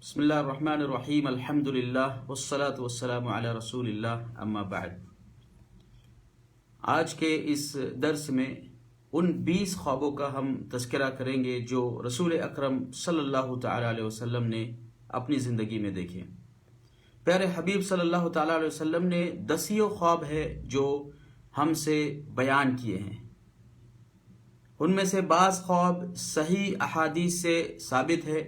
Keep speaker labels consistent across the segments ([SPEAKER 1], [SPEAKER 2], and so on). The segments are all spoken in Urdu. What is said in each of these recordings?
[SPEAKER 1] بسم اللہ الرحمن الرحیم الحمدللہ والصلاة والسلام علی رسول اللہ اما بعد۔ آج کے اس درس میں ان 20 خوابوں کا ہم تذکرہ کریں گے جو رسول اکرم صلی اللہ تعالی علیہ وسلم نے اپنی زندگی میں دیکھے۔ پیارے حبیب صلی اللہ تعالی علیہ وسلم نے 10 خواب ہے جو ہم سے بیان کیے ہیں۔ ان میں سے بعض خواب صحیح احادیث سے ثابت ہے،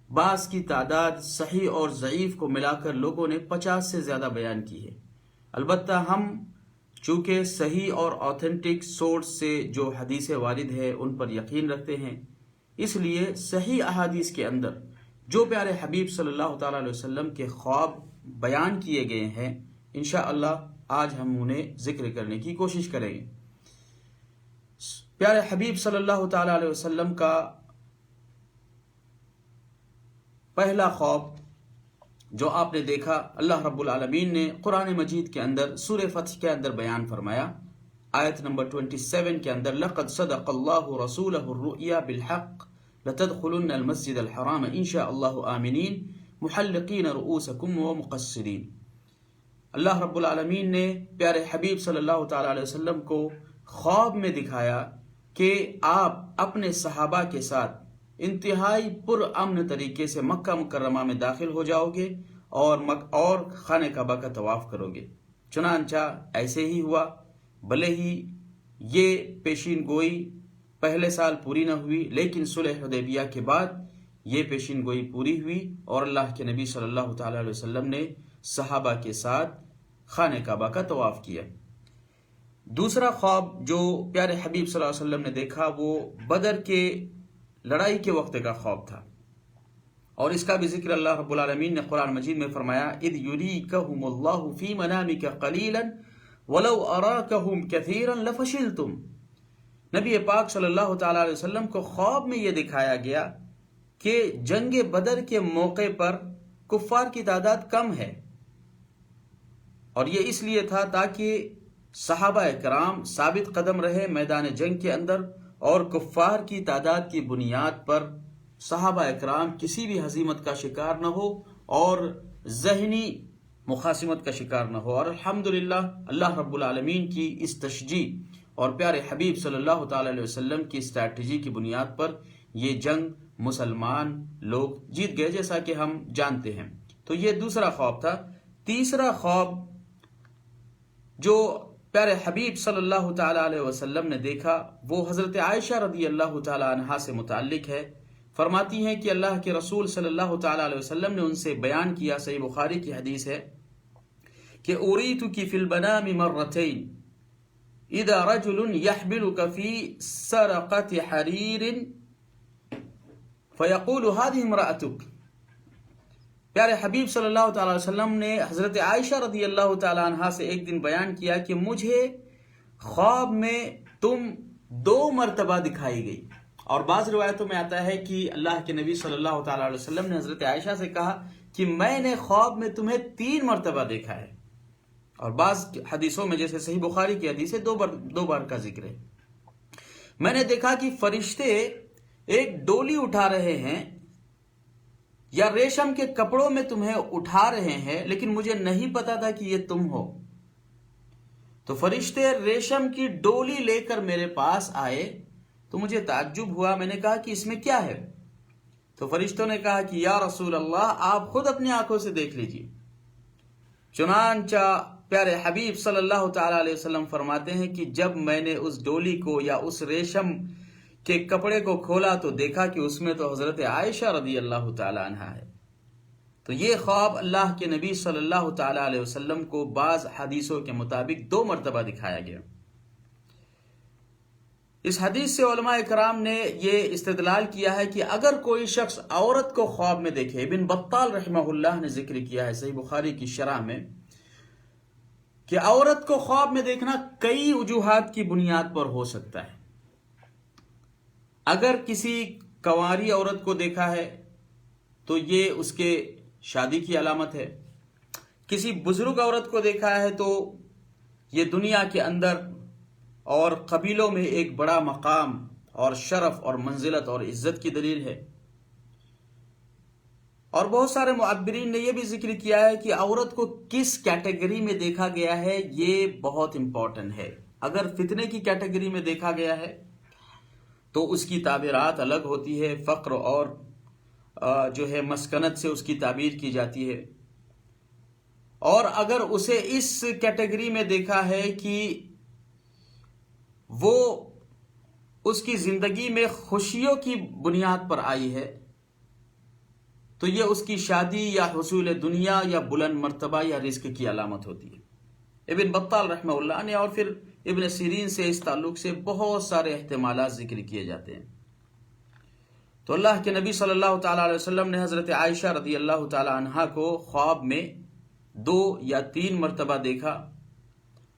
[SPEAKER 1] بعض کی تعداد صحیح اور ضعیف کو ملا کر لوگوں نے 50 سے زیادہ بیان کی ہے۔ البتہ ہم چونکہ صحیح اور آتھینٹک سورس سے جو حدیث وارد ہے ان پر یقین رکھتے ہیں، اس لیے صحیح احادیث کے اندر جو پیارے حبیب صلی اللہ تعالی علیہ وسلم کے خواب بیان کیے گئے ہیں، انشاءاللہ آج ہم انہیں ذکر کرنے کی کوشش کریں گے۔ پیارے حبیب صلی اللہ تعالی علیہ وسلم کا پہلا خواب جو آپ نے دیکھا، اللہ رب العالمین نے قرآن مجید کے اندر سورہ فتح کے اندر بیان فرمایا، آیت نمبر 27 کے اندر، لَقَدْ صَدَقَ اللَّهُ رَسُولَهُ الرُّؤْيَا بِالْحَقِّ لَتَدْخُلُنَّ الْمَسْجِدَ الْحَرَامَ إِنْ شَاءَ اللَّهُ آمِنِينَ مُحَلِّقِينَ رُؤُوسَكُمْ وَمُقَصِّرِينَ۔ اللہ رب العالمین نے پیارے حبیب صلی اللہ تعالی علیہ وسلم کو خواب میں دکھایا کہ آپ اپنے صحابہ کے ساتھ انتہائی پر امن طریقے سے مکہ مکرمہ میں داخل ہو جاؤ گے اور خانہ کعبہ کا طواف کرو گے۔ چنانچہ ایسے ہی ہوا، بھلے ہی یہ پیشین گوئی پہلے سال پوری نہ ہوئی، لیکن صلح حدیبیہ کے بعد یہ پیشین گوئی پوری ہوئی اور اللہ کے نبی صلی اللہ تعالی علیہ وسلم نے صحابہ کے ساتھ خانہ کعبہ کا طواف کیا۔ دوسرا خواب جو پیارے حبیب صلی اللہ علیہ وسلم نے دیکھا وہ بدر کے لڑائی کے وقت کا خواب تھا، اور اس کا بھی ذکر اللہ رب العالمین نے قرآن مجید میں فرمایا، اذ یریکہم اللہ فی منامک قلیلا ولو اراکہم کثیرا لفشلتم۔ نبی پاک صلی اللہ تعالی علیہ وسلم کو خواب میں یہ دکھایا گیا کہ جنگ بدر کے موقع پر کفار کی تعداد کم ہے، اور یہ اس لیے تھا تاکہ صحابہ کرام ثابت قدم رہے میدان جنگ کے اندر، اور کفار کی تعداد کی بنیاد پر صحابہ اکرام کسی بھی ہزیمت کا شکار نہ ہو اور ذہنی مخاصمت کا شکار نہ ہو۔ اور الحمدللہ اللہ رب العالمین کی اس تشجیع اور پیارے حبیب صلی اللہ تعالی علیہ وسلم کی اسٹریٹجی کی بنیاد پر یہ جنگ مسلمان لوگ جیت گئے، جیسا کہ ہم جانتے ہیں۔ تو یہ دوسرا خواب تھا۔ تیسرا خواب جو پیارے حبیب صلی اللہ تعالی علیہ وسلم نے دیکھا وہ حضرت عائشہ رضی اللہ تعالی عنہا سے متعلق ہے۔ فرماتی ہیں کہ اللہ کے رسول صلی اللہ تعالی علیہ وسلم نے ان سے بیان کیا، صحیح بخاری کی حدیث ہے کہ اریتک فی المنام مرتین اذا رجل یحملک فی سرقۃ حریر فیقول هذه امرأتک۔ پیارے حبیب صلی اللہ تعالی علیہ وسلم نے حضرت عائشہ رضی اللہ تعالی عنہا سے ایک دن بیان کیا کہ مجھے خواب میں تم 2 مرتبہ دکھائی گئی، اور بعض روایتوں میں آتا ہے کہ اللہ کے نبی صلی اللہ تعالی علیہ وسلم نے حضرت عائشہ سے کہا کہ میں نے خواب میں تمہیں 3 مرتبہ دیکھا ہے، اور بعض حدیثوں میں جیسے صحیح بخاری کی حدیث ہے 2 بار کا ذکر ہے۔ میں نے دیکھا کہ فرشتے ایک ڈولی اٹھا رہے ہیں یا ریشم کے کپڑوں میں تمہیں اٹھا رہے ہیں، لیکن مجھے نہیں پتا تھا کہ یہ تم ہو۔ تو فرشتے ریشم کی ڈولی لے کر میرے پاس آئے تو مجھے تعجب ہوا، میں نے کہا کہ اس میں کیا ہے؟ تو فرشتوں نے کہا کہ یا رسول اللہ آپ خود اپنی آنکھوں سے دیکھ لیجیے۔ چنانچہ پیارے حبیب صلی اللہ تعالی علیہ وسلم فرماتے ہیں کہ جب میں نے اس ڈولی کو یا اس ریشم کے کپڑے کو کھولا تو دیکھا کہ اس میں تو حضرت عائشہ رضی اللہ تعالی عنہا ہے۔ تو یہ خواب اللہ کے نبی صلی اللہ تعالی علیہ وسلم کو بعض حدیثوں کے مطابق 2 مرتبہ دکھایا گیا۔ اس حدیث سے علماء کرام نے یہ استدلال کیا ہے کہ اگر کوئی شخص عورت کو خواب میں دیکھے، ابن بطال رحمہ اللہ نے ذکر کیا ہے صحیح بخاری کی شرح میں کہ عورت کو خواب میں دیکھنا کئی وجوہات کی بنیاد پر ہو سکتا ہے۔ اگر کسی کنواری عورت کو دیکھا ہے تو یہ اس کے شادی کی علامت ہے۔ کسی بزرگ عورت کو دیکھا ہے تو یہ دنیا کے اندر اور قبیلوں میں ایک بڑا مقام اور شرف اور منزلت اور عزت کی دلیل ہے۔ اور بہت سارے معبرین نے یہ بھی ذکر کیا ہے کہ عورت کو کس کیٹیگری میں دیکھا گیا ہے، یہ بہت امپورٹنٹ ہے۔ اگر فتنے کی کیٹیگری میں دیکھا گیا ہے تو اس کی تعبیرات الگ ہوتی ہے، فقر اور جو ہے مسکنت سے اس کی تعبیر کی جاتی ہے۔ اور اگر اسے اس کیٹیگری میں دیکھا ہے کہ وہ اس کی زندگی میں خوشیوں کی بنیاد پر آئی ہے، تو یہ اس کی شادی یا حصول دنیا یا بلند مرتبہ یا رزق کی علامت ہوتی ہے۔ ابن بطال رحمہ اللہ نے اور پھر ابن سیرین سے اس تعلق سے بہت سارے احتمالات ذکر کیے جاتے ہیں۔ تو اللہ کے نبی صلی اللہ تعالیٰ علیہ وسلم نے حضرت عائشہ رضی اللہ تعالیٰ عنہا کو خواب میں 2 یا 3 مرتبہ دیکھا،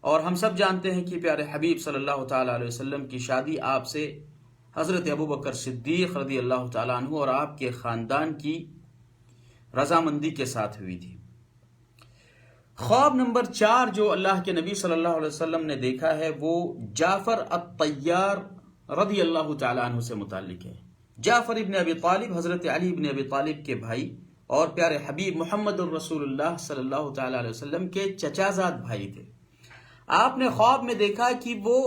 [SPEAKER 1] اور ہم سب جانتے ہیں کہ پیارے حبیب صلی اللہ تعالیٰ علیہ وسلم کی شادی آپ سے حضرت ابوبکر صدیق رضی اللہ تعالیٰ عنہ اور آپ کے خاندان کی رضامندی کے ساتھ ہوئی تھی۔ خواب نمبر 4 جو اللہ کے نبی صلی اللہ علیہ وسلم نے دیکھا ہے وہ جعفر الطیار رضی اللہ تعالیٰ عنہ سے متعلق ہے۔ جعفر ابن ابی طالب حضرت علی ابن ابی طالب کے بھائی اور پیارے حبیب محمد الرسول اللہ صلی اللہ تعالیٰ علیہ وسلم کے چچازاد بھائی تھے۔ آپ نے خواب میں دیکھا کہ وہ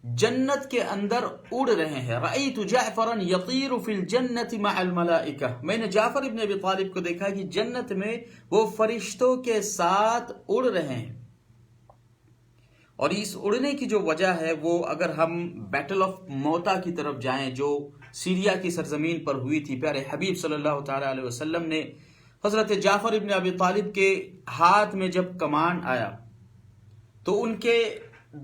[SPEAKER 1] جنت کے اندر اڑ رہے ہیں۔ رأیت جعفرا یطیر فی الجنت مع الملائکہ، میں نے جعفر ابن ابی طالب کو دیکھا کہ جنت میں وہ فرشتوں کے ساتھ اڑ رہے ہیں۔ اور اس اڑنے کی جو وجہ ہے وہ اگر ہم بیٹل آف موتا کی طرف جائیں جو سیریا کی سرزمین پر ہوئی تھی، پیارے حبیب صلی اللہ تعالیٰ علیہ وسلم نے حضرت جعفر ابن ابی طالب کے ہاتھ میں جب کمان آیا تو ان کے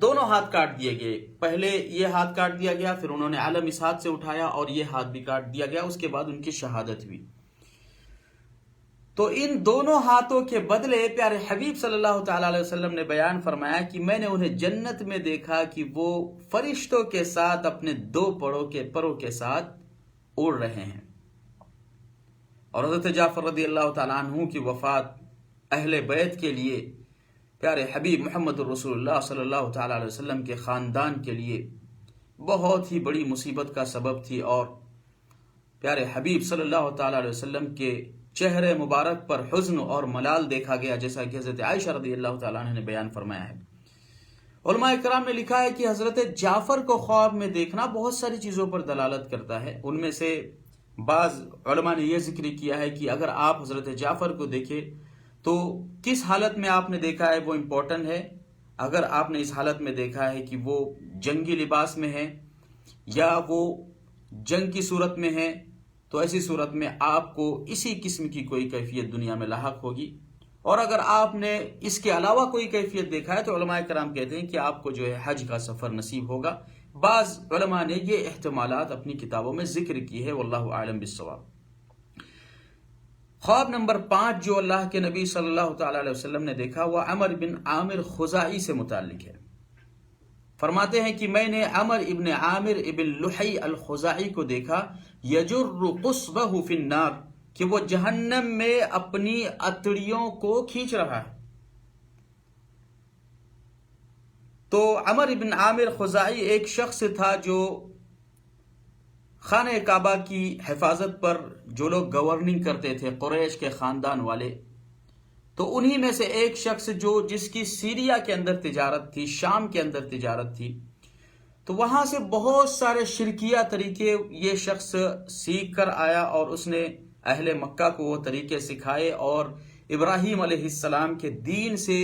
[SPEAKER 1] دونوں ہاتھ کاٹ دیے گئے۔ پہلے یہ ہاتھ کاٹ دیا گیا، پھر انہوں نے علم اس ہاتھ سے اٹھایا اور یہ ہاتھ بھی کاٹ دیا گیا، اس کے بعد ان کی شہادت ہوئی۔ تو ان دونوں ہاتھوں کے بدلے پیارے حبیب صلی اللہ تعالیٰ علیہ وسلم نے بیان فرمایا کہ میں نے انہیں جنت میں دیکھا کہ وہ فرشتوں کے ساتھ اپنے 2 پروں کے ساتھ اڑ رہے ہیں۔ اور حضرت جعفر رضی اللہ تعالیٰ عنہ کی وفات اہل بیت کے لیے، پیارے حبیب محمد الرسول اللہ صلی اللہ تعالیٰ علیہ وسلم کے خاندان کے لیے بہت ہی بڑی مصیبت کا سبب تھی، اور پیارے حبیب صلی اللہ تعالیٰ علیہ وسلم کے چہرے مبارک پر حزن اور ملال دیکھا گیا، جیسا کہ حضرت عائشہ رضی اللہ تعالیٰ عنہ نے بیان فرمایا ہے۔ علماء کرام نے لکھا ہے کہ حضرت جعفر کو خواب میں دیکھنا بہت ساری چیزوں پر دلالت کرتا ہے۔ ان میں سے بعض علماء نے یہ ذکر کیا ہے کہ اگر آپ حضرت جعفر کو دیکھیں تو کس حالت میں آپ نے دیکھا ہے وہ امپورٹنٹ ہے۔ اگر آپ نے اس حالت میں دیکھا ہے کہ وہ جنگی لباس میں ہیں یا وہ جنگ کی صورت میں ہیں تو ایسی صورت میں آپ کو اسی قسم کی کوئی کیفیت دنیا میں لاحق ہوگی۔ اور اگر آپ نے اس کے علاوہ کوئی کیفیت دیکھا ہے تو علماء کرام کہتے ہیں کہ آپ کو جو ہے حج کا سفر نصیب ہوگا۔ بعض علماء نے یہ احتمالات اپنی کتابوں میں ذکر کی ہے، واللہ اعلم بالصواب۔ خواب نمبر 5 جو اللہ کے نبی صلی اللہ تعالیٰ علیہ وسلم نے دیکھا وہ عمر بن عامر خزاعی سے متعلق ہے۔ فرماتے ہیں کہ میں نے عمر ابن عامر ابن لحی الخزاعی کو دیکھا یجر قصبہ فی النار، کہ وہ جہنم میں اپنی اتڑیوں کو کھینچ رہا ہے۔ تو عمر ابن عامر خزاعی ایک شخص تھا جو خانہ کعبہ کی حفاظت پر جو لوگ گورننگ کرتے تھے، قریش کے خاندان والے، تو انہی میں سے ایک شخص جس کی سیریا کے اندر تجارت تھی، شام کے اندر تجارت تھی، تو وہاں سے بہت سارے شرکیہ طریقے یہ شخص سیکھ کر آیا اور اس نے اہل مکہ کو وہ طریقے سکھائے اور ابراہیم علیہ السلام کے دین سے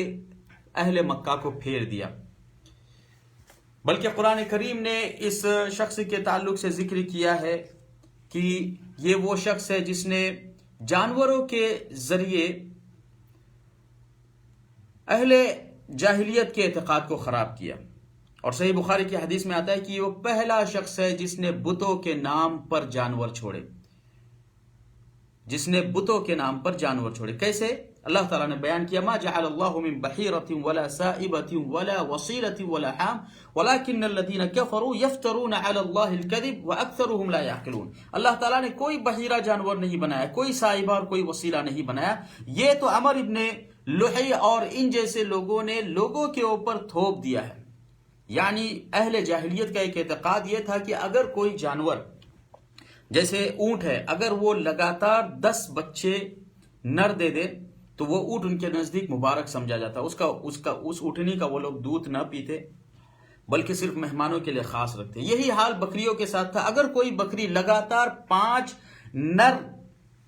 [SPEAKER 1] اہل مکہ کو پھیر دیا۔ بلکہ قرآن کریم نے اس شخص کے تعلق سے ذکر کیا ہے کہ یہ وہ شخص ہے جس نے جانوروں کے ذریعے اہل جاہلیت کے اعتقاد کو خراب کیا، اور صحیح بخاری کی حدیث میں آتا ہے کہ وہ پہلا شخص ہے جس نے بتوں کے نام پر جانور چھوڑے، کیسے؟ اللہ تعالیٰ نے بیان کیا ما جعل اللہ من بحیرۃ ولا سائبۃ ولا وصیلۃ ولا حام ولکن الذین کفروا یفترون علی اللہ الکذب واکثرهم لا یعقلون۔ اللہ تعالیٰ نے کوئی بحیرہ جانور نہیں بنایا، کوئی سائبہ اور کوئی وسیلہ نہیں بنایا، یہ تو عمر ابن لحی اور ان جیسے لوگوں نے لوگوں کے اوپر تھوپ دیا ہے۔ یعنی اہل جاہلیت کا ایک اعتقاد یہ تھا کہ اگر کوئی جانور جیسے اونٹ ہے، اگر وہ لگاتار 10 بچے نر دے دے تو وہ اونٹ ان کے نزدیک مبارک سمجھا جاتا، اس اونٹنی کا وہ لوگ دودھ نہ پیتے بلکہ صرف مہمانوں کے لیے خاص رکھتے۔ یہی حال بکریوں کے ساتھ تھا، اگر کوئی بکری لگاتار 5 نر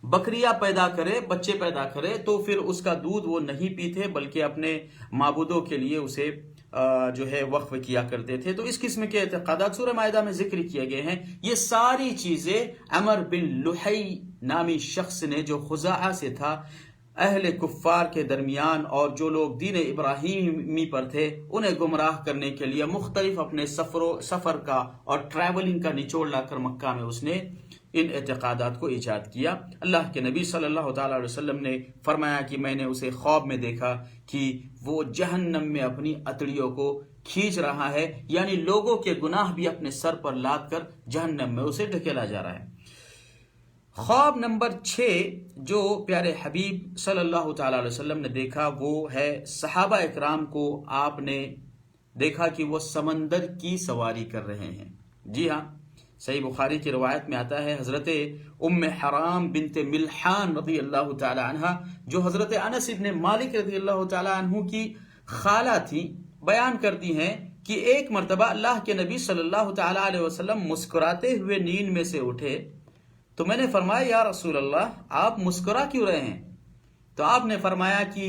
[SPEAKER 1] بکریاں پیدا کرے، بچے پیدا کرے، تو پھر اس کا دودھ وہ نہیں پیتے بلکہ اپنے معبودوں کے لیے اسے جو ہے وقف کیا کرتے تھے۔ تو اس قسم کے اعتقادات سورہ مائدہ میں ذکر کیے گئے ہیں۔ یہ ساری چیزیں عمر بن لحی نامی شخص نے، جو خزاعہ سے تھا، اہل کفار کے درمیان، اور جو لوگ دین ابراہیمی پر تھے انہیں گمراہ کرنے کے لیے مختلف اپنے سفر کا اور ٹریولنگ کا نچوڑ لا کر مکہ میں اس نے ان اعتقادات کو ایجاد کیا۔ اللہ کے نبی صلی اللہ تعالی علیہ وسلم نے فرمایا کہ میں نے اسے خواب میں دیکھا کہ وہ جہنم میں اپنی اتڑیوں کو کھینچ رہا ہے، یعنی لوگوں کے گناہ بھی اپنے سر پر لاد کر جہنم میں اسے ڈھکیلا جا رہا ہے۔ خواب نمبر 6 جو پیارے حبیب صلی اللہ تعالی علیہ وسلم نے دیکھا، وہ ہے صحابہ اکرام کو آپ نے دیکھا کہ وہ سمندر کی سواری کر رہے ہیں۔ جی ہاں، صحیح بخاری کی روایت میں آتا ہے، حضرت ام حرام بنت ملحان رضی اللہ تعالی عنہ، جو حضرت انس بن مالک رضی اللہ تعالی عنہ کی خالہ تھی، بیان کرتی ہیں کہ ایک مرتبہ اللہ کے نبی صلی اللہ تعالی علیہ وسلم مسکراتے ہوئے نیند میں سے اٹھے، تو میں نے فرمایا یا رسول اللہ آپ مسکرا کیوں رہے ہیں؟ تو آپ نے فرمایا کہ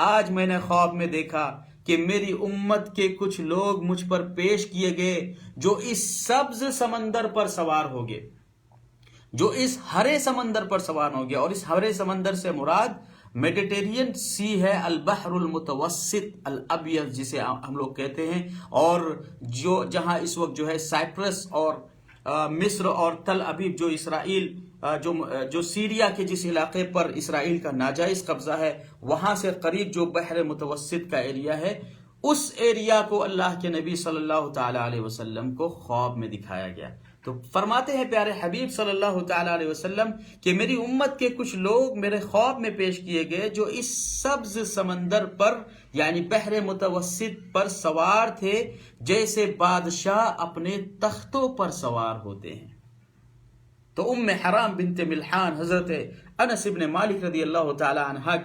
[SPEAKER 1] آج میں نے خواب میں دیکھا کہ میری امت کے کچھ لوگ مجھ پر پیش کیے گئے جو اس سبز سمندر پر سوار ہوگے، جو اس ہرے سمندر پر سوار ہوگے، اور اس ہرے سمندر سے مراد میڈیٹرین سی ہے، البحر المتوسط الابیض جسے ہم لوگ کہتے ہیں، اور جو جہاں اس وقت جو ہے سائپرس اور مصر اور تل ابیب، جو اسرائیل جو سیریا کے جس علاقے پر اسرائیل کا ناجائز قبضہ ہے، وہاں سے قریب جو بحر متوسط کا ایریا ہے، اس ایریا کو اللہ کے نبی صلی اللہ تعالی علیہ وسلم کو خواب میں دکھایا گیا۔ تو فرماتے ہیں پیارے حبیب صلی اللہ تعالی علیہ وسلم کہ میری امت کے کچھ لوگ میرے خواب میں پیش کیے گئے جو اس سبز سمندر پر یعنی بحر متوسط پر سوار تھے، جیسے بادشاہ اپنے تختوں پر سوار ہوتے ہیں۔ تو ام حرام بنت ملحان حضرت انس بن مالک رضی اللہ تعالی عنہ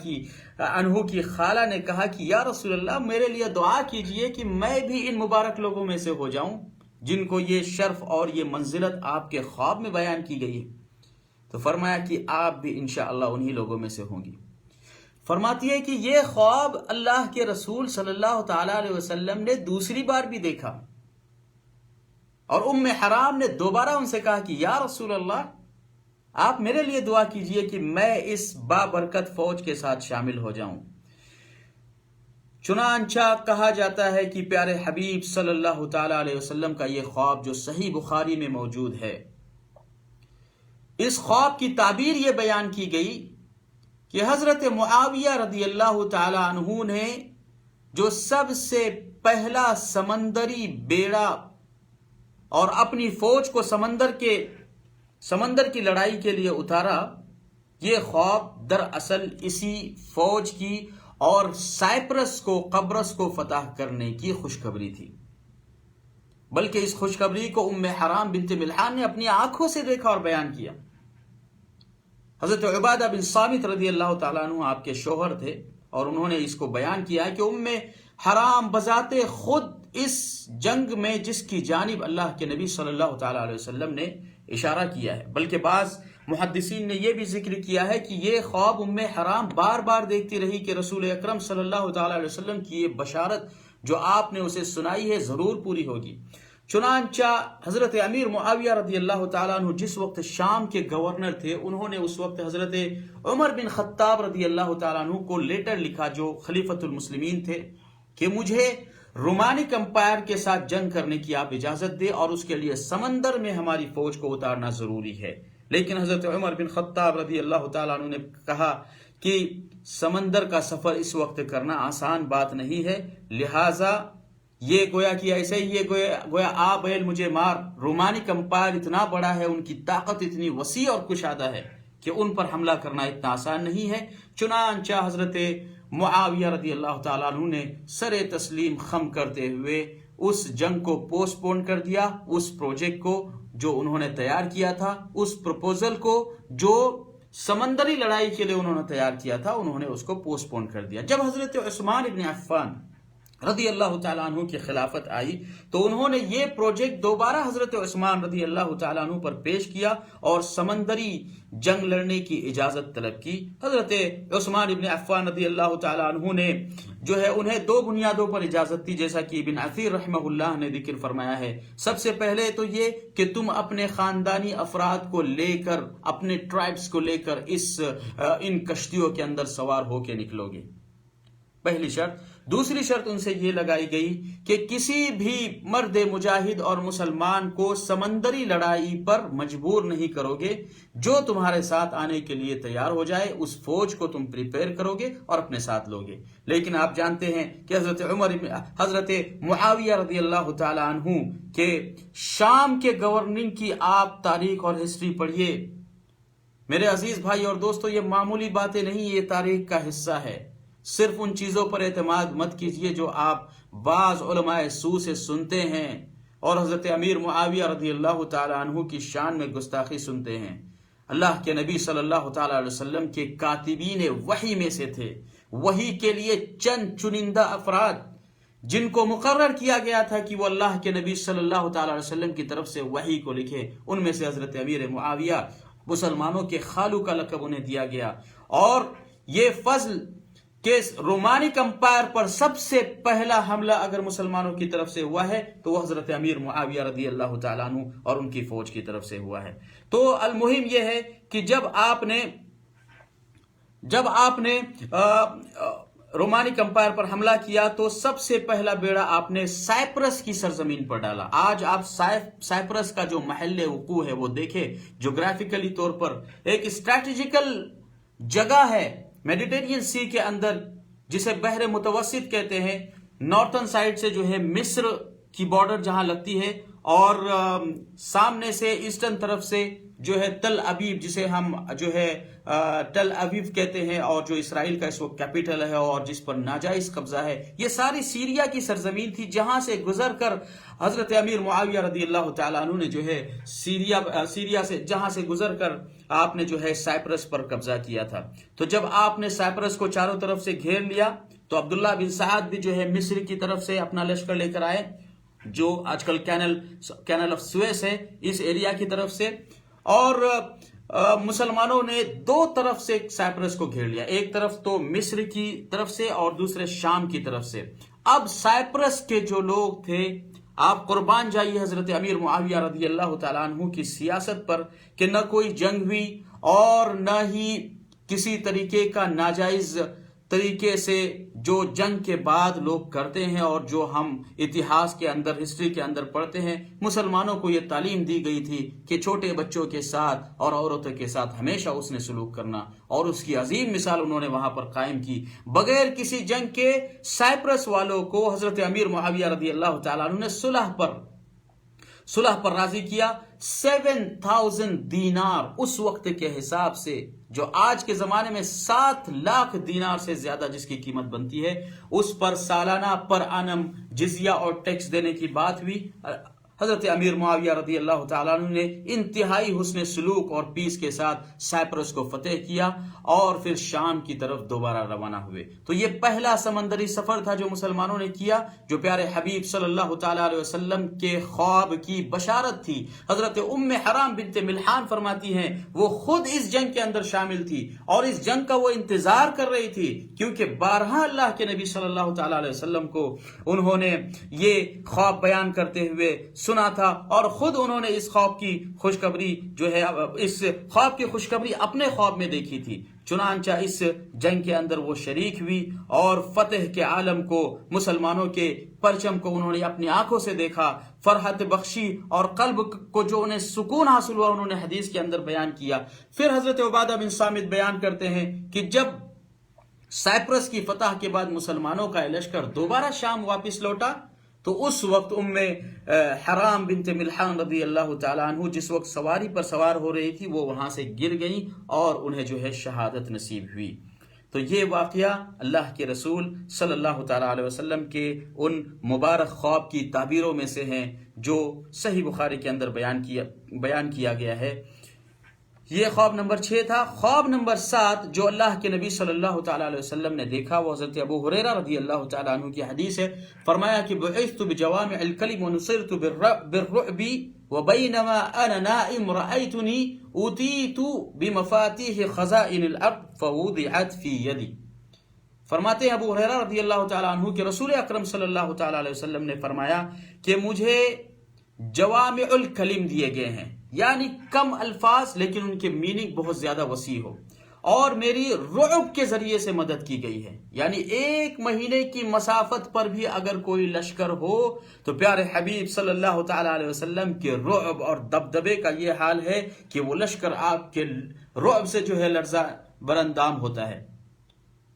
[SPEAKER 1] کی خالہ نے کہا کہ یا رسول اللہ میرے لیے دعا کیجئے کہ میں بھی ان مبارک لوگوں میں سے ہو جاؤں جن کو یہ شرف اور یہ منزلت آپ کے خواب میں بیان کی گئی ہے۔ تو فرمایا کہ آپ بھی انشاءاللہ انہی لوگوں میں سے ہوں گی۔ فرماتی ہے کہ یہ خواب اللہ کے رسول صلی اللہ تعالی علیہ وسلم نے دوسری بار بھی دیکھا، اور ام حرام نے دوبارہ ان سے کہا کہ یا رسول اللہ آپ میرے لیے دعا کیجئے کہ میں اس بابرکت فوج کے ساتھ شامل ہو جاؤں۔ چنانچہ کہا جاتا ہے کہ پیارے حبیب صلی اللہ تعالی علیہ وسلم کا یہ خواب جو صحیح بخاری میں موجود ہے، اس خواب کی تعبیر یہ بیان کی گئی کہ حضرت معاویہ رضی اللہ تعالی عنہ نے جو سب سے پہلا سمندری بیڑا اور اپنی فوج کو سمندر کی لڑائی کے لیے اتارا، یہ خواب دراصل اسی فوج کی اور سائپرس کو قبرص کو فتح کرنے کی خوشخبری تھی، بلکہ اس خوشخبری کو ام حرام بنت ملحان نے اپنی آنکھوں سے دیکھا اور بیان کیا۔ حضرت عبادہ بن صامت رضی اللہ تعالیٰ عنہ آپ کے شوہر تھے، اور انہوں نے اس کو بیان کیا کہ ام حرام بذات خود اس جنگ میں جس کی جانب اللہ کے نبی صلی اللہ تعالیٰ علیہ وسلم نے اشارہ کیا ہے، بلکہ بعض محدثین نے یہ بھی ذکر کیا ہے کہ یہ خواب ام حرام بار بار دیکھتی رہی کہ رسول اکرم صلی اللہ تعالیٰ علیہ وسلم کی یہ بشارت جو آپ نے اسے سنائی ہے ضرور پوری ہوگی۔ چنانچہ حضرت امیر معاویہ رضی اللہ تعالیٰ عنہ جس وقت شام کے گورنر تھے، انہوں نے اس وقت حضرت عمر بن خطاب رضی اللہ تعالیٰ عنہ کو لیٹر لکھا جو خلیفۃ المسلمین تھے کہ مجھے رومانک امپائر کے ساتھ جنگ کرنے کی آپ اجازت دے، اور اس کے لیے سمندر میں ہماری فوج کو اتارنا ضروری ہے۔ لیکن حضرت عمر بن خطاب رضی اللہ تعالیٰ عنہ نے کہا کہ سمندر کا سفر اس وقت کرنا آسان بات نہیں ہے، لہٰذا یہ گویا کہ ایسے ہی یہ گویا آ بیل مجھے مار، رومانک امپائر اتنا بڑا ہے، ان کی طاقت اتنی وسیع اور کشادہ ہے کہ ان پر حملہ کرنا اتنا آسان نہیں ہے۔ چنانچہ حضرت معاویہ رضی اللہ تعالیٰ عنہ نے سر تسلیم خم کرتے ہوئے اس جنگ کو پوسٹ پون کر دیا، اس پروجیکٹ کو جو انہوں نے تیار کیا تھا، اس پروپوزل کو جو سمندری لڑائی کے لیے انہوں نے تیار کیا تھا، انہوں نے اس کو پوسٹ پون کر دیا۔ جب حضرت عثمان ابن عفان رضی اللہ تعالیٰ عنہ کی خلافت آئی تو انہوں نے یہ پروجیکٹ دوبارہ حضرت عثمان رضی اللہ تعالیٰ عنہ پر پیش کیا اور سمندری جنگ لڑنے کی اجازت طلب کی۔ حضرت عثمان ابن عفان رضی اللہ تعالیٰ عنہ نے جو ہے انہیں دو بنیادوں پر اجازت دی، جیسا کہ ابن اثیر رحمہ اللہ نے ذکر فرمایا ہے۔ سب سے پہلے تو یہ کہ تم اپنے خاندانی افراد کو لے کر، اپنے ٹرائبز کو لے کر ان کشتیوں کے اندر سوار ہو کے نکلو گے، پہلی شرط۔ دوسری شرط ان سے یہ لگائی گئی کہ کسی بھی مرد مجاہد اور مسلمان کو سمندری لڑائی پر مجبور نہیں کرو گے، جو تمہارے ساتھ آنے کے لیے تیار ہو جائے اس فوج کو تم پریپیئر کرو گے اور اپنے ساتھ لو گے۔ لیکن آپ جانتے ہیں کہ حضرت معاویہ رضی اللہ تعالی عنہ کے شام کے گورننگ کی آپ تاریخ اور ہسٹری پڑھیے میرے عزیز بھائی اور دوستو، یہ معمولی باتیں نہیں، یہ تاریخ کا حصہ ہے۔ صرف ان چیزوں پر اعتماد مت کیجئے جو آپ بعض علماء سو سے سنتے ہیں اور حضرت امیر معاویہ رضی اللہ تعالی عنہ کی شان میں گستاخی سنتے ہیں۔ اللہ کے نبی صلی اللہ تعالی علیہ وسلم کے کاتبین وحی میں سے تھے، وحی کے لیے چند چنندہ افراد جن کو مقرر کیا گیا تھا کہ وہ اللہ کے نبی صلی اللہ تعالی علیہ وسلم کی طرف سے وحی کو لکھے، ان میں سے حضرت امیر معاویہ، مسلمانوں کے خالو کا لقب انہیں دیا گیا۔ اور یہ فضل کہ رومانک امپائر پر سب سے پہلا حملہ اگر مسلمانوں کی طرف سے ہوا ہے تو وہ حضرت امیر معاویہ رضی اللہ تعالیٰ عنہ اور ان کی فوج کی طرف سے ہوا ہے۔ تو المہم یہ ہے کہ جب آپ نے رومانک امپائر پر حملہ کیا تو سب سے پہلا بیڑا آپ نے سائپرس کی سرزمین پر ڈالا۔ آج آپ سائپرس کا جو محل وقوع ہے وہ دیکھیں، جغرافیکلی طور پر ایک اسٹریٹجیکل جگہ ہے میڈیٹرینین سی کے اندر، جسے بحر متوسط کہتے ہیں۔ نارتھن سائڈ سے جو ہے مصر کی بارڈر جہاں لگتی ہے، اور سامنے سے ایسٹرن طرف سے جو ہے تل ابیب، جسے ہم جو ہے تل ابیب کہتے ہیں، اور جو اسرائیل کا اس وقت کیپٹل ہے اور جس پر ناجائز قبضہ ہے، یہ ساری سیریا کی سرزمین تھی، جہاں سے گزر کر حضرت امیر معاویہ رضی اللہ تعالیٰ عنہ نے جو ہے سیریا سے جہاں سے گزر کر آپ نے جو ہے سائپرس پر قبضہ کیا تھا۔ تو جب آپ نے سائپرس کو چاروں طرف سے گھیر لیا تو عبداللہ بن سعد بھی جو ہے مصر کی طرف سے اپنا لشکر لے کر آئے، جو آج کل کینل آف سویس ہے، اس ایریا کی طرف سے، اور مسلمانوں نے دو طرف سے سائپرس کو گھیر لیا، ایک طرف تو مصر کی طرف سے اور دوسرے شام کی طرف سے۔ اب سائپرس کے جو لوگ تھے، آپ قربان جائیے حضرت امیر معاویہ رضی اللہ تعالیٰ عنہ کی سیاست پر کہ نہ کوئی جنگ ہوئی اور نہ ہی کسی طریقے کا ناجائز طریقے سے جو جنگ کے بعد لوگ کرتے ہیں اور جو ہم اتہاس کے اندر، ہسٹری کے اندر پڑھتے ہیں۔ مسلمانوں کو یہ تعلیم دی گئی تھی کہ چھوٹے بچوں کے ساتھ اور عورتوں کے ساتھ ہمیشہ اس نے سلوک کرنا، اور اس کی عظیم مثال انہوں نے وہاں پر قائم کی۔ بغیر کسی جنگ کے سائپرس والوں کو حضرت امیر معاویہ رضی اللہ تعالیٰ عنہ نے صلح پر راضی کیا۔ 7000 دینار اس وقت کے حساب سے، جو آج کے زمانے میں 7 لاکھ دینار سے زیادہ جس کی قیمت بنتی ہے، اس پر سالانہ پر انم جزیہ اور ٹیکس دینے کی بات ہوئی۔ حضرت امیر معاویہ رضی اللہ تعالیٰ عنہ نے انتہائی حسن سلوک اور پیس کے ساتھ سائپرس کو فتح کیا اور پھر شام کی طرف دوبارہ روانہ ہوئے۔ تو یہ پہلا سمندری سفر تھا جو مسلمانوں نے کیا، جو پیارے حبیب صلی اللہ تعالیٰ علیہ وسلم کے خواب کی بشارت تھی۔ حضرت ام حرام بنت ملحان فرماتی ہیں وہ خود اس جنگ کے اندر شامل تھی اور اس جنگ کا وہ انتظار کر رہی تھی، کیونکہ بارہا اللہ کے نبی صلی اللہ تعالیٰ علیہ وسلم کو انہوں نے یہ خواب بیان کرتے ہوئے سنا تھا، اور خود انہوں نے اس خواب کی خوشخبری جو ہے، اس خواب کی خوشخبری اپنے خواب میں دیکھی تھی۔ چنانچہ اس جنگ کے اندر وہ شریک ہوئی اور فتح کے عالم کو، مسلمانوں کے پرچم کو انہوں نے اپنی آنکھوں سے دیکھا، فرحت بخشی اور قلب کو جو انہیں سکون حاصل ہوا انہوں نے حدیث کے اندر بیان کیا۔ پھر حضرت عبادہ بن صامت بیان کرتے ہیں کہ جب سائپرس کی فتح کے بعد مسلمانوں کا لشکر دوبارہ شام واپس لوٹا تو اس وقت ام حرام بنت ملحان رضی اللہ تعالیٰ عنہ جس وقت سواری پر سوار ہو رہی تھی، وہ وہاں سے گر گئیں اور انہیں جو ہے شہادت نصیب ہوئی۔ تو یہ واقعہ اللہ کے رسول صلی اللہ تعالیٰ علیہ وسلم کے ان مبارک خواب کی تعبیروں میں سے ہیں جو صحیح بخاری کے اندر بیان کیا گیا ہے۔ یہ خواب نمبر 6 تھا۔ خواب نمبر 7 جو اللہ کے نبی صلی اللہ تعالیٰ علیہ وسلم نے دیکھا وہ حضرت ابو ہریرہ رضی اللہ تعالیٰ عنہ کی حدیث ہے۔ فرمایا کہ بعثت بجوامع الکلم ونصرت بالرعب وبینما انا نائم رأیتنی اوتیت بمفاتیح خزائن الارض فوضعت فی یدی۔ فرماتے ہیں ابو ہریرہ رضی اللہ تعالیٰ عنہ کہ رسول اکرم صلی اللہ تعالیٰ علیہ وسلم نے فرمایا کہ مجھے جوامع الکلم دیے گئے ہیں، یعنی کم الفاظ لیکن ان کے میننگ بہت زیادہ وسیع ہو، اور میری رعب کے ذریعے سے مدد کی گئی ہے، یعنی 1 مہینے کی مسافت پر بھی اگر کوئی لشکر ہو تو پیارے حبیب صلی اللہ تعالیٰ علیہ وسلم کے رعب اور دبدبے کا یہ حال ہے کہ وہ لشکر آپ کے رعب سے جو ہے لرزہ براندام ہوتا ہے۔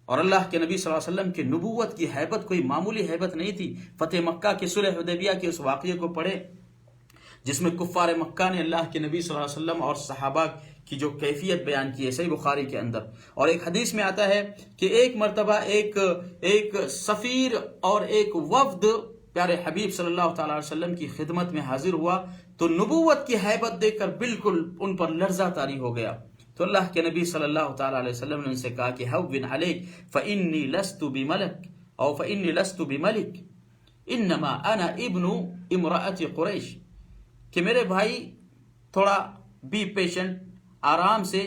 [SPEAKER 1] اور اللہ کے نبی صلی اللہ علیہ وسلم کی نبوت کی ہیبت کوئی معمولی ہیبت نہیں تھی۔ فتح مکہ کے صلح حدیبیہ کے اس واقعے کو پڑھے جس میں کفار مکہ نے اللہ کے نبی صلی اللہ علیہ وسلم اور صحابہ کی جو کیفیت بیان کی ہے صحیح بخاری کے اندر۔ اور ایک حدیث میں آتا ہے کہ ایک مرتبہ ایک سفیر اور ایک وفد پیارے حبیب صلی اللہ تعالیٰ علیہ وسلم کی خدمت میں حاضر ہوا تو نبوت کی ہیبت دیکھ کر بالکل ان پر لرزہ طاری ہو گیا۔ تو اللہ کے نبی صلی اللہ تعالیٰ علیہ وسلم نے ان سے کہا کہ ہون علیک فإنی لست بملک او فإنی لست بملک انما انا ابن امرأۃ قریش، کہ میرے بھائی تھوڑا بی پیشنٹ، آرام سے،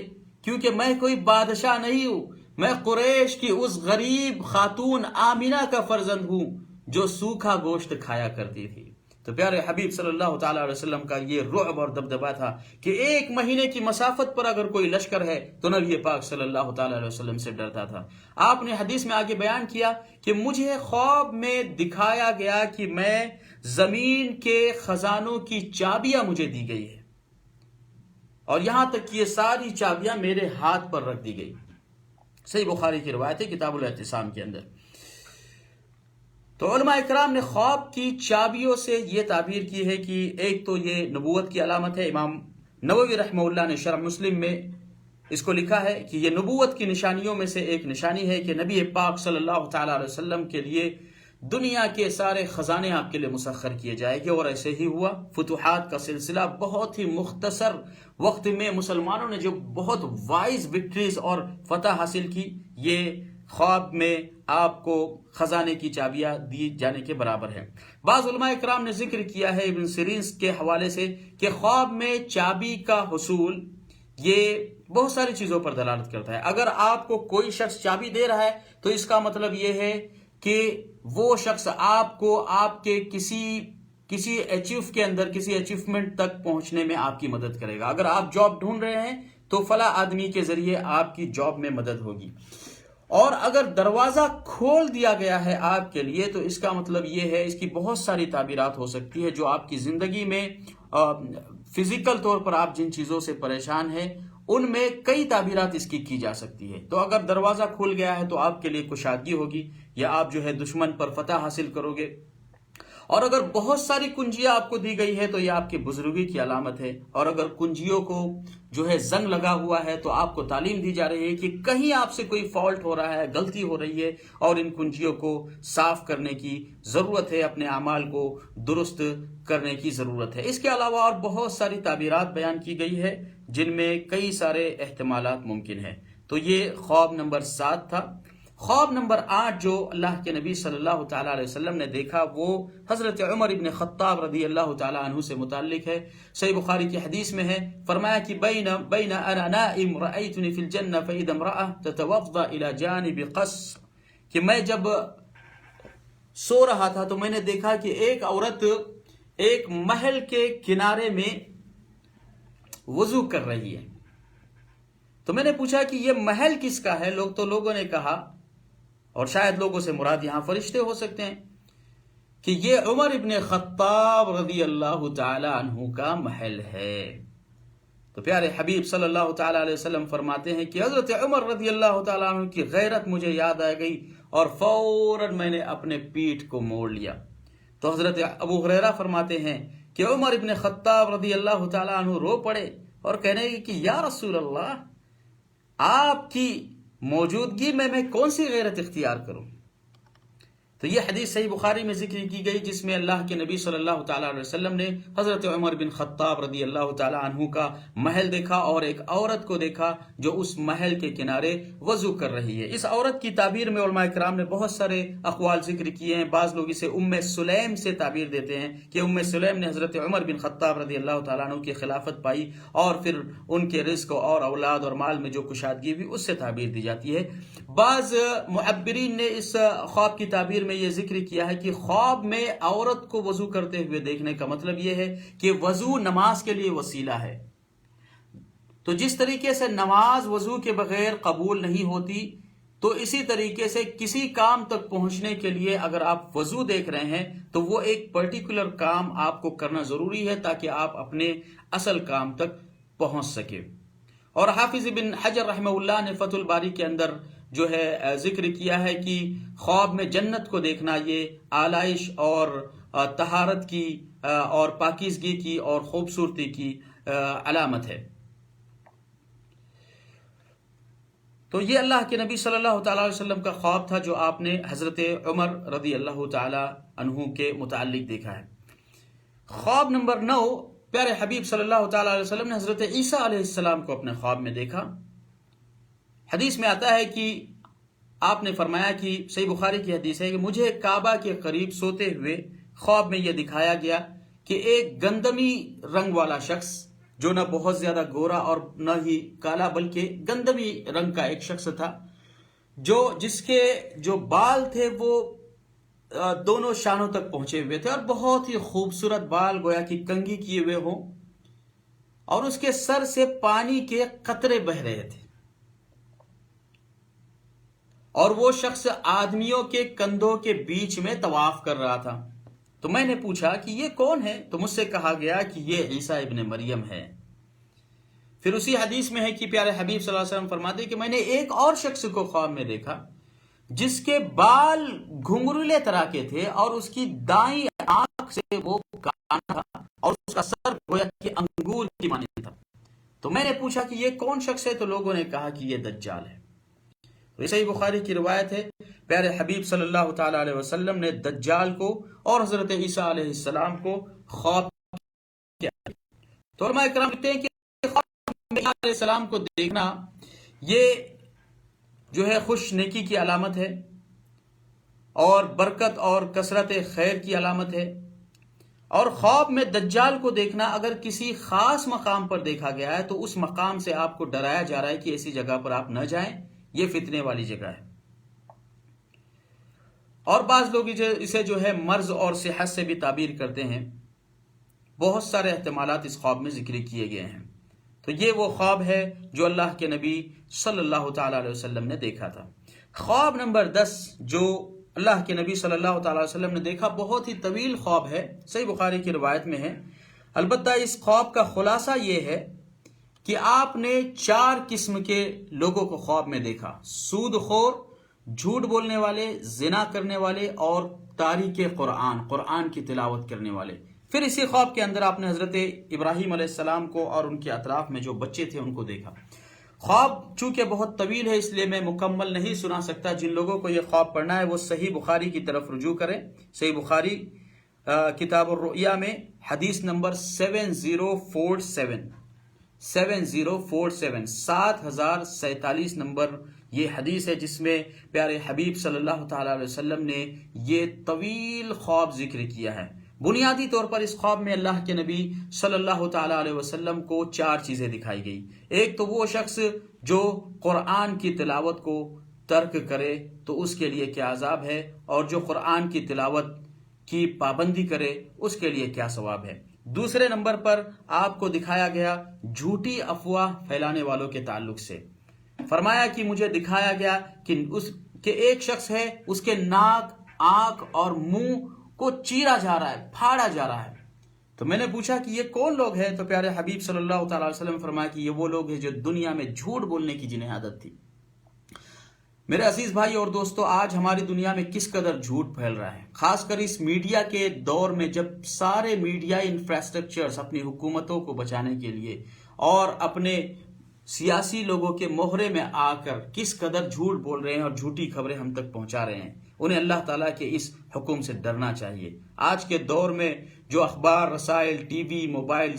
[SPEAKER 1] کیونکہ میں کوئی بادشاہ نہیں ہوں، میں قریش کی اس غریب خاتون آمینہ کا فرزند ہوں جو سوکھا گوشت کھایا کرتی تھی۔ تو پیارے حبیب صلی اللہ تعالیٰ علیہ وسلم کا یہ رعب اور دبدبا تھا کہ 1 مہینے کی مسافت پر اگر کوئی لشکر ہے تو نبی پاک صلی اللہ تعالیٰ علیہ وسلم سے ڈرتا تھا۔ آپ نے حدیث میں آگے بیان کیا کہ مجھے خواب میں دکھایا گیا کہ میں زمین کے خزانوں کی چابیاں مجھے دی گئی ہے، اور یہاں تک کہ یہ ساری چابیاں میرے ہاتھ پر رکھ دی گئی۔ صحیح بخاری کی روایت ہے کتاب الاعتصام کے اندر۔ تو علماء اکرام نے خواب کی چابیوں سے یہ تعبیر کی ہے کہ ایک تو یہ نبوت کی علامت ہے۔ امام نووی رحمہ اللہ نے شرح مسلم میں اس کو لکھا ہے کہ یہ نبوت کی نشانیوں میں سے ایک نشانی ہے کہ نبی پاک صلی اللہ تعالیٰ علیہ وسلم کے لیے دنیا کے سارے خزانے آپ کے لیے مسخر کیے جائیں گے، اور ایسے ہی ہوا۔ فتوحات کا سلسلہ بہت ہی مختصر وقت میں مسلمانوں نے جو بہت وائز وکٹریز اور فتح حاصل کی، یہ خواب میں آپ کو خزانے کی چابیاں دی جانے کے برابر ہے۔ بعض علماء اکرام نے ذکر کیا ہے ابن سیرین کے حوالے سے کہ خواب میں چابی کا حصول یہ بہت ساری چیزوں پر دلالت کرتا ہے۔ اگر آپ کو کوئی شخص چابی دے رہا ہے تو اس کا مطلب یہ ہے کہ وہ شخص آپ کو آپ کے کسی اچیومنٹ تک پہنچنے میں آپ کی مدد کرے گا۔ اگر آپ جاب ڈھونڈ رہے ہیں تو فلاں آدمی کے ذریعے آپ کی جاب میں مدد ہوگی، اور اگر دروازہ کھول دیا گیا ہے آپ کے لیے تو اس کا مطلب یہ ہے، اس کی بہت ساری تعبیرات ہو سکتی ہے جو آپ کی زندگی میں فزیکل طور پر آپ جن چیزوں سے پریشان ہیں ان میں کئی تعبیرات اس کی جا سکتی ہے۔ تو اگر دروازہ کھل گیا ہے تو آپ کے لیے کشادگی ہوگی، یا آپ جو ہے دشمن پر فتح حاصل کرو گے، اور اگر بہت ساری کنجیاں آپ کو دی گئی ہے تو یہ آپ کی بزرگی کی علامت ہے، اور اگر کنجیوں کو جو ہے زنگ لگا ہوا ہے تو آپ کو تعلیم دی جا رہی ہے کہ کہیں آپ سے کوئی فالٹ ہو رہا ہے، غلطی ہو رہی ہے، اور ان کنجیوں کو صاف کرنے کی ضرورت ہے، اپنے اعمال کو درست کرنے کی ضرورت ہے۔ اس کے علاوہ اور بہت ساری تعبیرات بیان کی گئی ہے جن میں کئی سارے احتمالات ممکن ہیں۔ تو یہ خواب نمبر 7 تھا۔ خواب نمبر 8 جو اللہ کے نبی صلی اللہ تعالیٰ علیہ وسلم نے دیکھا وہ حضرت عمر ابن خطاب رضی اللہ تعالیٰ عنہ سے متعلق ہے۔ صحیح بخاری کی حدیث میں ہے، فرمایا کہ بین انا نائم رأیتنی فی الجنہ فاذا امرأة تتوضا الى جانب قصر، کہ میں جب سو رہا تھا تو میں نے دیکھا کہ ایک عورت ایک محل کے کنارے میں وضو کر رہی ہے۔ تو میں نے پوچھا کہ یہ محل کس کا ہے؟ لوگوں نے کہا، اور شاید لوگوں سے مراد یہاں فرشتے ہو سکتے ہیں، کہ یہ عمر ابن خطاب رضی اللہ تعالی عنہ کا محل ہے۔ تو پیارے حبیب صلی اللہ تعالی علیہ وسلم فرماتے ہیں کہ حضرت عمر رضی اللہ تعالی عنہ کی غیرت مجھے یاد آ گئی اور فوراً میں نے اپنے پیٹھ کو موڑ لیا۔ تو حضرت ابو ہریرہ فرماتے ہیں کہ عمر ابن خطاب رضی اللہ تعالی عنہ رو پڑے اور کہنے لگے کہ یا رسول اللہ، آپ کی موجودگی میں کون سی غیرت اختیار کروں؟ تو یہ حدیث صحیح بخاری میں ذکر کی گئی، جس میں اللہ کے نبی صلی اللہ تعالیٰ علیہ وسلم نے حضرت عمر بن خطاب رضی اللہ تعالیٰ عنہ کا محل دیکھا اور ایک عورت کو دیکھا جو اس محل کے کنارے وضو کر رہی ہے۔ اس عورت کی تعبیر میں علماء کرام نے بہت سارے اقوال ذکر کیے ہیں۔ بعض لوگ اسے ام سلیم سے تعبیر دیتے ہیں کہ ام سلیم نے حضرت عمر بن خطاب رضی اللہ تعالیٰ عنہ کی خلافت پائی اور پھر ان کے رزق اور اولاد اور مال میں جو کشادگی ہوئی اس سے تعبیر دی جاتی ہے۔ بعض معبرین نے اس خواب کی تعبیر میں یہ ذکر کیا ہے کہ خواب میں عورت کو وضو کرتے ہوئے دیکھنے کا مطلب یہ ہے کہ وضو نماز کے لیے وسیلہ ہے۔ تو جس طریقے سے نماز وضو کے بغیر قبول نہیں ہوتی، تو اسی طریقے سے کسی کام تک پہنچنے کے لیے اگر آپ وضو دیکھ رہے ہیں تو وہ ایک پرٹیکولر کام آپ کو کرنا ضروری ہے تاکہ آپ اپنے اصل کام تک پہنچ سکے۔ اور حافظ ابن حجر رحمہ اللہ نے فتح الباری کے اندر جو ہے ذکر کیا ہے کہ خواب میں جنت کو دیکھنا یہ آلائش اور طہارت کی اور پاکیزگی کی اور خوبصورتی کی علامت ہے۔ تو یہ اللہ کے نبی صلی اللہ تعالیٰ علیہ وسلم کا خواب تھا جو آپ نے حضرت عمر رضی اللہ تعالیٰ عنہ کے متعلق دیکھا ہے۔ خواب نمبر 9، پیارے حبیب صلی اللہ تعالیٰ علیہ وسلم نے حضرت عیسیٰ علیہ السلام کو اپنے خواب میں دیکھا۔ حدیث میں آتا ہے کہ آپ نے فرمایا کہ صحیح بخاری کی حدیث ہے کہ مجھے کعبہ کے قریب سوتے ہوئے خواب میں یہ دکھایا گیا کہ ایک گندمی رنگ والا شخص جو نہ بہت زیادہ گورا اور نہ ہی کالا بلکہ گندمی رنگ کا ایک شخص تھا، جس کے جو بال تھے وہ دونوں شانوں تک پہنچے ہوئے تھے اور بہت ہی خوبصورت بال گویا کہ کنگھی کیے ہوئے ہوں، اور اس کے سر سے پانی کے قطرے بہ رہے تھے، اور وہ شخص آدمیوں کے کندھوں کے بیچ میں طواف کر رہا تھا۔ تو میں نے پوچھا کہ یہ کون ہے؟ تو مجھ سے کہا گیا کہ یہ عیسیٰ ابن مریم ہے۔ پھر اسی حدیث میں ہے کہ پیارے حبیب صلی اللہ علیہ وسلم فرماتے ہیں کہ میں نے ایک اور شخص کو خواب میں دیکھا جس کے بال گھنگرولے طرح کے تھے اور اس کی دائیں آنکھ سے وہ کانا تھا اور اس کا سر گویا کہ انگور کی مانند تھا۔ تو میں نے پوچھا کہ یہ کون شخص ہے؟ تو لوگوں نے کہا کہ یہ دجال ہے۔ صحیح بخاری کی روایت ہے، پیارے حبیب صلی اللہ تعالی علیہ وسلم نے دجال کو اور حضرت عیسیٰ علیہ السلام کو خواب کیا۔ تو علماء کرام کہتے ہیں کہ خواب میں عیسیٰ علیہ السلام کو دیکھنا یہ جو ہے خوش نیکی کی علامت ہے اور برکت اور کثرت خیر کی علامت ہے، اور خواب میں دجال کو دیکھنا اگر کسی خاص مقام پر دیکھا گیا ہے تو اس مقام سے آپ کو ڈرایا جا رہا ہے کہ ایسی جگہ پر آپ نہ جائیں، یہ فتنے والی جگہ ہے۔ اور بعض لوگ اسے جو ہے مرض اور صحت سے بھی تعبیر کرتے ہیں۔ بہت سارے احتمالات اس خواب میں ذکر کیے گئے ہیں۔ تو یہ وہ خواب ہے جو اللہ کے نبی صلی اللہ تعالی علیہ وسلم نے دیکھا تھا۔ خواب نمبر 10 جو اللہ کے نبی صلی اللہ تعالی علیہ وسلم نے دیکھا بہت ہی طویل خواب ہے، صحیح بخاری کی روایت میں ہے۔ البتہ اس خواب کا خلاصہ یہ ہے کہ آپ نے 4 قسم کے لوگوں کو خواب میں دیکھا: سود خور، جھوٹ بولنے والے، زنا کرنے والے اور تاریک قرآن کی تلاوت کرنے والے۔ پھر اسی خواب کے اندر آپ نے حضرت ابراہیم علیہ السلام کو اور ان کے اطراف میں جو بچے تھے ان کو دیکھا۔ خواب چونکہ بہت طویل ہے اس لیے میں مکمل نہیں سنا سکتا۔ جن لوگوں کو یہ خواب پڑھنا ہے وہ صحیح بخاری کی طرف رجوع کریں۔ صحیح بخاری کتاب الرؤیا میں حدیث نمبر 7047 7047 نمبر یہ حدیث ہے جس میں پیارے حبیب صلی اللہ تعالی علیہ وسلم نے یہ طویل خواب ذکر کیا ہے۔ بنیادی طور پر اس خواب میں اللہ کے نبی صلی اللہ تعالی علیہ وسلم کو 4 چیزیں دکھائی گئی۔ ایک تو وہ شخص جو قرآن کی تلاوت کو ترک کرے تو اس کے لیے کیا عذاب ہے، اور جو قرآن کی تلاوت کی پابندی کرے اس کے لیے کیا ثواب ہے۔ دوسرے نمبر پر آپ کو دکھایا گیا جھوٹی افواہ پھیلانے والوں کے تعلق سے۔ فرمایا کہ مجھے دکھایا گیا کہ ایک شخص ہے، اس کے ناک، آنکھ اور منہ کو چیرا جا رہا ہے، پھاڑا جا رہا ہے۔ تو میں نے پوچھا کہ یہ کون لوگ ہیں؟ تو پیارے حبیب صلی اللہ تعالی علیہ وسلم فرمایا کہ یہ وہ لوگ ہیں جو دنیا میں جھوٹ بولنے کی جنہیں عادت تھی۔ میرے عزیز بھائی اور دوستو، آج ہماری دنیا میں کس قدر جھوٹ پھیل رہا ہے، خاص کر اس میڈیا کے دور میں جب سارے میڈیا انفراسٹرکچرز اپنی حکومتوں کو بچانے کے لیے اور اپنے سیاسی لوگوں کے مہرے میں آ کر کس قدر جھوٹ بول رہے ہیں اور جھوٹی خبریں ہم تک پہنچا رہے ہیں۔ انہیں اللہ تعالیٰ کے اس حکم سے ڈرنا چاہیے۔ آج کے دور میں جو اخبار، رسائل، T V, mobile,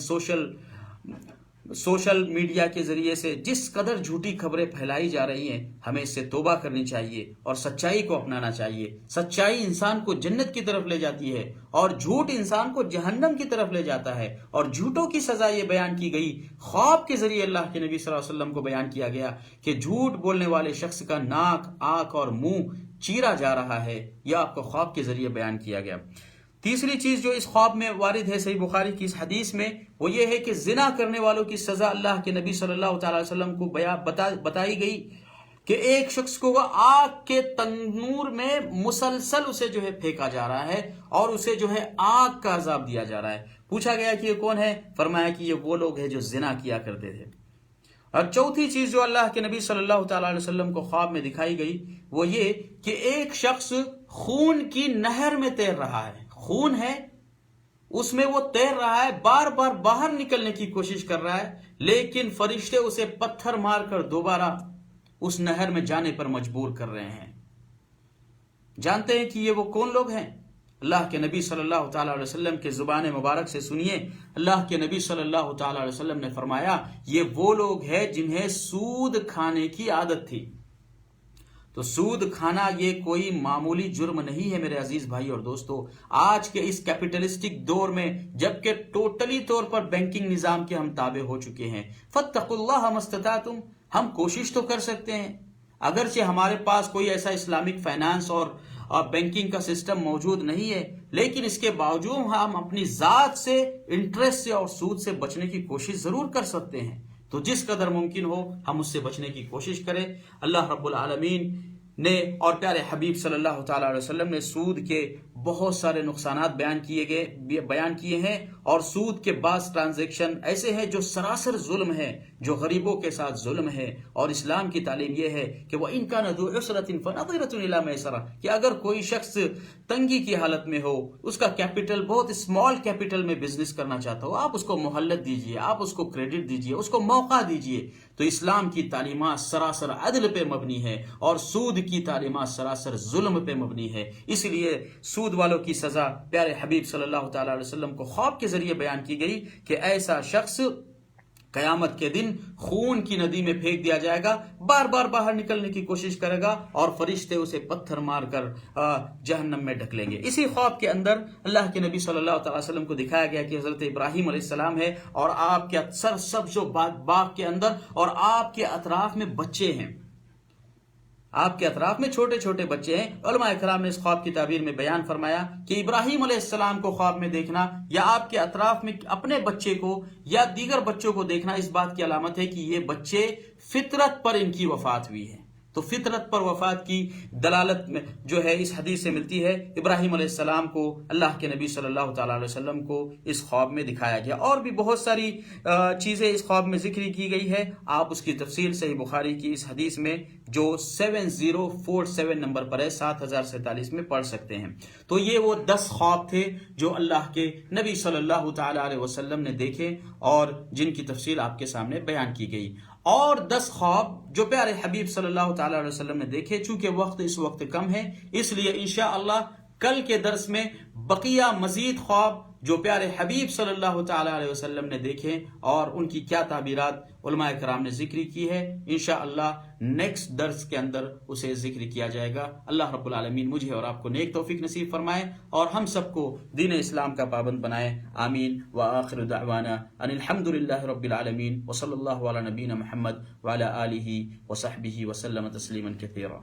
[SPEAKER 1] social media کے ذریعے سے جس قدر جھوٹی خبریں پھیلائی جا رہی ہیں، ہمیں اس سے توبہ کرنی چاہیے اور سچائی کو اپنانا چاہیے۔ سچائی انسان کو جنت کی طرف لے جاتی ہے اور جھوٹ انسان کو جہنم کی طرف لے جاتا ہے، اور جھوٹوں کی سزا یہ بیان کی گئی، خواب کے ذریعے اللہ کے نبی صلی اللہ علیہ وسلم کو بیان کیا گیا کہ جھوٹ بولنے والے شخص کا ناک، آنکھ اور منہ چیرا جا رہا ہے۔ یہ آپ کو خواب کے ذریعے بیان کیا گیا۔ تیسری چیز جو اس خواب میں وارد ہے صحیح بخاری کی اس حدیث میں، وہ یہ ہے کہ زنا کرنے والوں کی سزا اللہ کے نبی صلی اللہ تعالی وسلم کو بتائی گئی کہ ایک شخص کو وہ آگ کے تنور میں مسلسل اسے جو ہے پھینکا جا رہا ہے اور اسے جو ہے آگ کا عذاب دیا جا رہا ہے۔ پوچھا گیا کہ یہ کون ہے؟ فرمایا کہ یہ وہ لوگ ہیں جو زنا کیا کرتے تھے۔ اور چوتھی چیز جو اللہ کے نبی صلی اللہ تعالی علیہ وسلم کو خواب میں دکھائی گئی وہ یہ کہ ایک شخص خون کی نہر میں تیر رہا ہے، خون ہے اس میں وہ تیر رہا ہے، بار بار باہر نکلنے کی کوشش کر رہا ہے، لیکن فرشتے اسے پتھر مار کر دوبارہ اس نہر میں جانے پر مجبور کر رہے ہیں۔ جانتے ہیں کہ یہ وہ کون لوگ ہیں؟ اللہ کے نبی صلی اللہ تعالی علیہ وسلم کے زبان مبارک سے سنیے۔ اللہ کے نبی صلی اللہ تعالی علیہ وسلم نے فرمایا یہ وہ لوگ ہیں جنہیں سود کھانے کی عادت تھی۔ تو سود کھانا یہ کوئی معمولی جرم نہیں ہے میرے عزیز بھائی اور دوستو۔ آج کے اس کیپٹلسٹک دور میں جبکہ ٹوٹلی طور پر بینکنگ نظام کے ہم تابع ہو چکے ہیں، فاتقوا اللہ ما استطعتم، ہم کوشش تو کر سکتے ہیں، اگرچہ ہمارے پاس کوئی ایسا اسلامک فائنانس اور بینکنگ کا سسٹم موجود نہیں ہے، لیکن اس کے باوجود ہم اپنی ذات سے انٹرسٹ سے اور سود سے بچنے کی کوشش ضرور کر سکتے ہیں۔ تو جس قدر ممکن ہو ہم اس سے بچنے کی کوشش کریں۔ اللہ رب العالمین نے اور پیارے حبیب صلی اللہ تعالی علیہ وسلم نے سود کے بہت سارے نقصانات بیان کیے ہیں، اور سود کے بعض ٹرانزیکشن ایسے ہیں جو سراسر ظلم ہے، جو غریبوں کے ساتھ ظلم ہے، اور اسلام کی تعلیم یہ ہے کہ وَإِن كَانَ ذُو عُسْرَةٍ فَنَظِرَةٌ إِلَىٰ مَيْسَرَةٍ، کہ اگر کوئی شخص تنگی کی حالت میں ہو، اس کا کیپٹل بہت اسمال کیپٹل میں بزنس کرنا چاہتا ہو، آپ اس کو مہلت دیجئے، آپ اس کو کریڈٹ دیجئے، اس کو موقع دیجئے۔ تو اسلام کی تعلیمات سراسر عدل پہ مبنی ہے اور سود کی تعلیمات سراسر ظلم پہ مبنی ہے۔ اس لیے سود والوں کی سزا پیارے حبیب صلی اللہ تعالی علیہ وسلم کو خواب کے ذریعے بیان کی گئی کہ ایسا شخص قیامت کے دن خون کی ندی میں پھینک دیا جائے گا، بار بار باہر نکلنے کی کوشش کرے گا اور فرشتے اسے پتھر مار کر جہنم میں ڈھکلیں گے۔ اسی خواب کے اندر اللہ کے نبی صلی اللہ تعالی وسلم کو دکھایا گیا کہ حضرت ابراہیم علیہ السلام ہے، اور آپ کے سبز و باغ کے اندر اور آپ کے اطراف میں بچے ہیں، آپ کے اطراف میں چھوٹے چھوٹے بچے ہیں۔ علماء کرام نے اس خواب کی تعبیر میں بیان فرمایا کہ ابراہیم علیہ السلام کو خواب میں دیکھنا یا آپ کے اطراف میں اپنے بچے کو یا دیگر بچوں کو دیکھنا اس بات کی علامت ہے کہ یہ بچے فطرت پر ان کی وفات ہوئی ہے۔ تو فطرت پر وفات کی دلالت میں جو ہے اس حدیث سے ملتی ہے۔ ابراہیم علیہ السلام کو اللہ کے نبی صلی اللہ تعالی علیہ وسلم کو اس خواب میں دکھایا گیا، اور بھی بہت ساری چیزیں اس خواب میں ذکر کی گئی ہے۔ آپ اس کی تفصیل صحیح بخاری کی اس حدیث میں جو 7047 نمبر پر ہے، 7047 میں پڑھ سکتے ہیں۔ تو یہ وہ 10 خواب تھے جو اللہ کے نبی صلی اللہ تعالی علیہ وسلم نے دیکھے اور جن کی تفصیل آپ کے سامنے بیان کی گئی، اور 10 خواب جو پیارے حبیب صلی اللہ تعالی علیہ وسلم نے دیکھے۔ چونکہ وقت اس وقت کم ہے، اس لیے انشاءاللہ کل کے درس میں بقیہ مزید خواب جو پیارے حبیب صلی اللہ تعالی علیہ وسلم نے دیکھے اور ان کی کیا تعبیرات علماء کرام نے ذکر کی ہے، انشاءاللہ نیکسٹ درس کے اندر اسے ذکر کیا جائے گا۔ اللہ رب العالمین مجھے اور آپ کو نیک توفیق نصیب فرمائے اور ہم سب کو دین اسلام کا پابند بنائے، آمین۔ وآخر دعوانا ان الحمد للہ رب العالمین، وصلی اللہ علی نبینا محمد وعلی آلہ وصحبہ وسلم تسلیما کثیرا۔